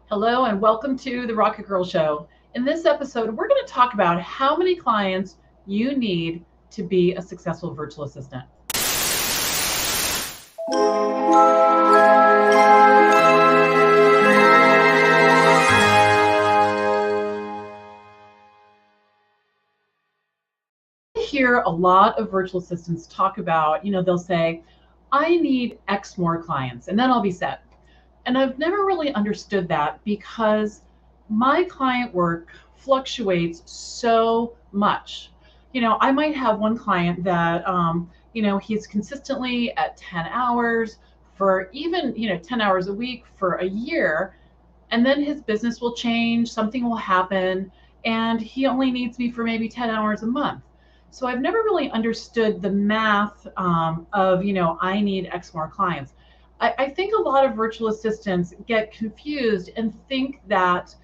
Hello and welcome to the RocketGirl Show. In this episode, we're going to talk about how many clients you need to be a successful virtual assistant. I hear a lot of virtual assistants talk about, they'll say, I need X more clients and then I'll be set. And I've never really understood that because my client work fluctuates so much. I might have one client that, he's consistently at 10 hours for even, 10 hours a week for a year. And then his business will change, something will happen, and he only needs me for maybe 10 hours a month. So I've never really understood the math of, I need X more clients. I think a lot of virtual assistants get confused and think that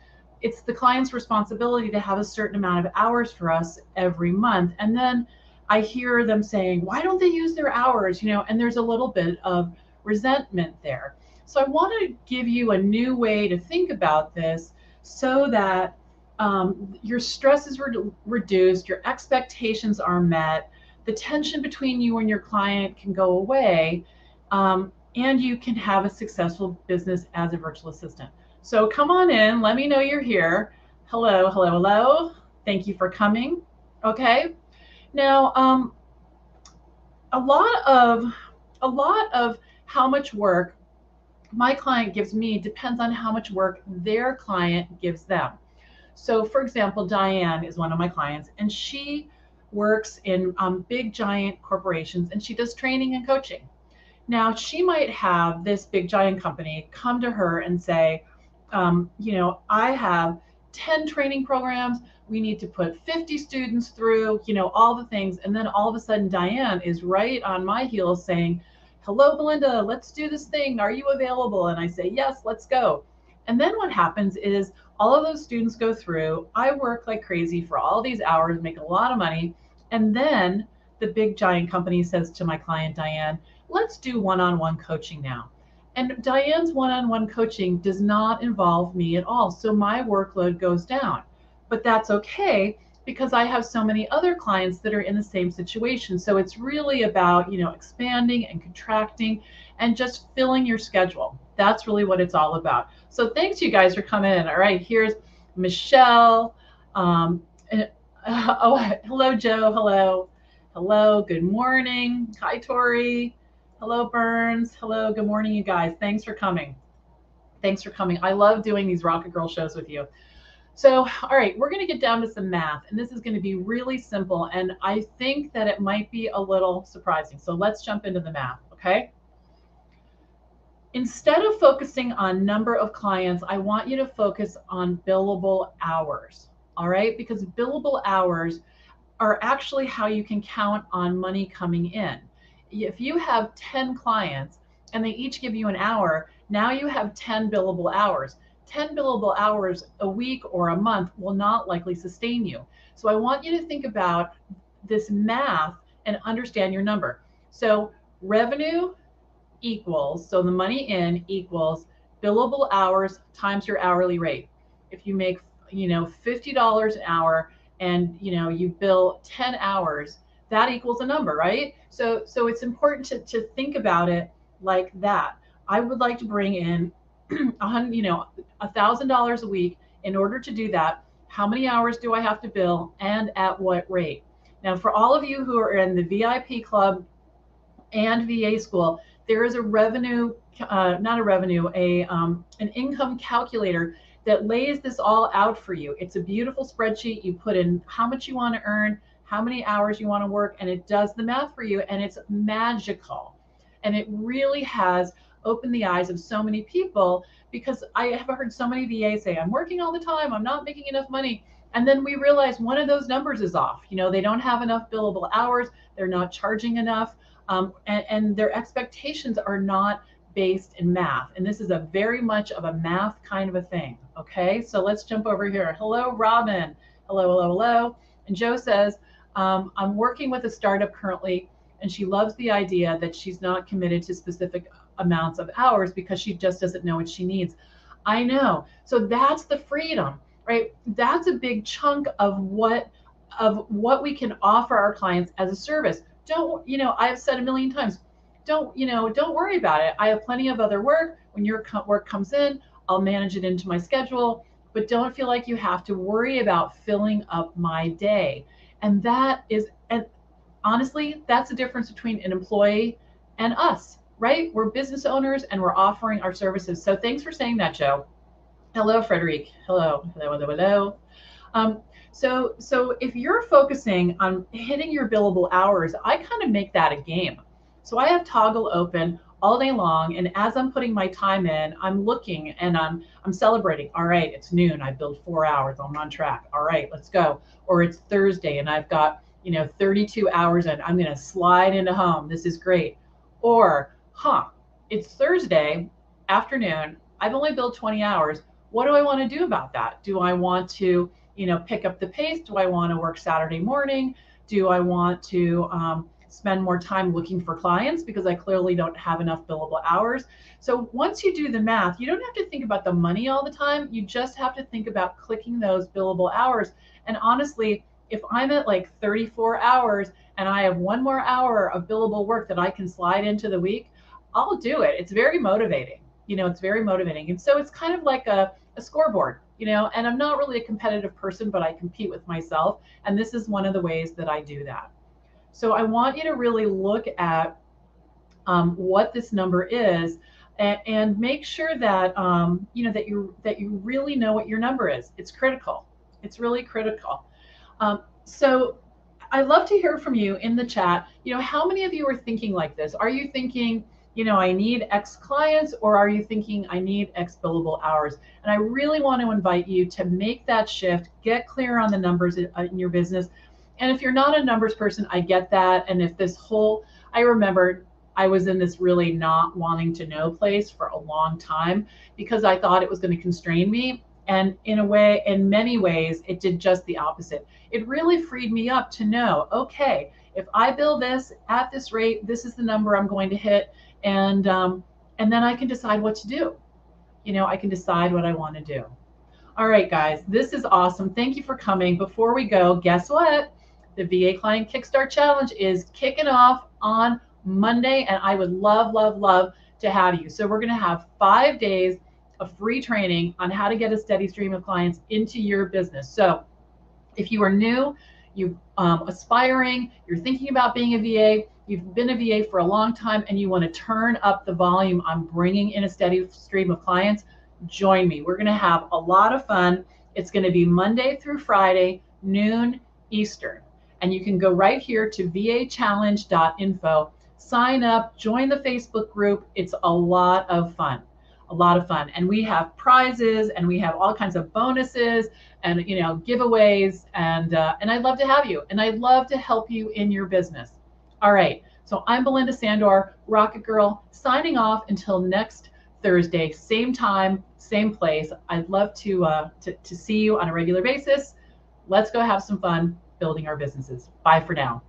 it's the client's responsibility to have a certain amount of hours for us every month. And then I hear them saying, why don't they use their hours? And there's a little bit of resentment there. So I want to give you a new way to think about this so that your stress is reduced, your expectations are met, the tension between you and your client can go away, and you can have a successful business as a virtual assistant. So come on in, let me know you're here. Hello, hello, hello. Thank you for coming. Okay. Now, a lot of how much work my client gives me depends on how much work their client gives them. So, for example, Diane is one of my clients, and she works in big, giant corporations, and she does training and coaching. Now, she might have this big, giant company come to her and say, I have 10 training programs. We need to put 50 students through, all the things. And then all of a sudden, Diane is right on my heels saying, hello, Belinda, let's do this thing. Are you available? And I say, yes, let's go. And then what happens is all of those students go through. I work like crazy for all these hours, make a lot of money. And then the big giant company says to my client, Diane, let's do one-on-one coaching now. And Diane's one-on-one coaching does not involve me at all. So my workload goes down. But that's okay because I have so many other clients that are in the same situation. So it's really about, expanding and contracting and just filling your schedule. That's really what it's all about. So thanks you guys for coming in. All right, here's Michelle. Hello, Joe. Hello. Hello, good morning. Hi, Tori. Hello, Burns. Hello, good morning, you guys. Thanks for coming. Thanks for coming. I love doing these RocketGirl shows with you. So, all right, we're going to get down to some math, and this is going to be really simple, and I think that it might be a little surprising. So let's jump into the math, okay? Instead of focusing on number of clients, I want you to focus on billable hours, all right? Because billable hours are actually how you can count on money coming in. If you have 10 clients and they each give you an hour, now you have 10 billable hours. 10 billable hours a week or a month will not likely sustain you. So I want you to think about this math and understand your number. So revenue equals, so the money in equals billable hours times your hourly rate. If you make, $50 an hour and, you bill 10 hours, that equals a number, right? So it's important to think about it like that. I would like to bring in $1,000 a week. In order to do that, how many hours do I have to bill and at what rate? Now, for all of you who are in the VIP club and VA school, there is a revenue, not a revenue, an income calculator that lays this all out for you. It's a beautiful spreadsheet. You put in how much you want to earn, how many hours you want to work, and it does the math for you, and it's magical. And it really has opened the eyes of so many people, because I have heard so many VAs say, I'm working all the time, I'm not making enough money. And then we realize one of those numbers is off. They don't have enough billable hours, they're not charging enough, and their expectations are not based in math. And this is a very much of a math kind of a thing. Okay, so let's jump over here. Hello, Robin. Hello, hello, hello. And Joe says, I'm working with a startup currently, and she loves the idea that she's not committed to specific amounts of hours because she just doesn't know what she needs. I know. So that's the freedom, right? That's a big chunk of what we can offer our clients as a service. Don't, I've said a million times, don't worry about it. I have plenty of other work. When your work comes in, I'll manage it into my schedule, but don't feel like you have to worry about filling up my day. And honestly, that's the difference between an employee and us, right? We're business owners and we're offering our services. So thanks for saying that, Joe. Hello, Frederic. Hello, hello, hello, hello. So if you're focusing on hitting your billable hours, I kind of make that a game. So I have Toggle open all day long, and as I'm putting my time in, I'm looking and I'm celebrating. All right, it's noon. I billed 4 hours. I'm on track. All right, let's go. Or it's Thursday, and I've got 32 hours, and I'm going to slide into home. This is great. Or, it's Thursday afternoon. I've only billed 20 hours. What do I want to do about that? Do I want to pick up the pace? Do I want to work Saturday morning? Do I want to spend more time looking for clients because I clearly don't have enough billable hours? So once you do the math, you don't have to think about the money all the time. You just have to think about clicking those billable hours. And honestly, if I'm at like 34 hours and I have one more hour of billable work that I can slide into the week, I'll do it. It's very motivating. It's very motivating. And so it's kind of like a scoreboard, and I'm not really a competitive person, but I compete with myself. And this is one of the ways that I do that. So I want you to really look at what this number is and make sure that, that you really know what your number is. It's critical. It's really critical. So I'd love to hear from you in the chat. How many of you are thinking like this? Are you thinking, I need X clients, or are you thinking I need X billable hours? And I really want to invite you to make that shift, get clear on the numbers in your business. And if you're not a numbers person, I get that. And if I remember I was in this really not wanting to know place for a long time because I thought it was going to constrain me. And in many ways, it did just the opposite. It really freed me up to know, okay, if I bill this at this rate, this is the number I'm going to hit. And then I can decide what to do. I can decide what I want to do. All right, guys, this is awesome. Thank you for coming. Before we go, guess what? The VA Client Kickstart Challenge is kicking off on Monday, and I would love, love, love to have you. So we're going to have 5 days of free training on how to get a steady stream of clients into your business. So if you are new, you're aspiring, you're thinking about being a VA, you've been a VA for a long time, and you want to turn up the volume on bringing in a steady stream of clients, join me. We're going to have a lot of fun. It's going to be Monday through Friday, noon Eastern. And you can go right here to vachallenge.info, sign up, join the Facebook group. It's a lot of fun. A lot of fun. And we have prizes, and we have all kinds of bonuses and giveaways, and I'd love to have you, and I'd love to help you in your business. All right, so I'm Belinda Sandor, Rocket Girl, signing off until next Thursday, same time, same place. I'd love to see you on a regular basis. Let's go have some fun building our businesses. Bye for now.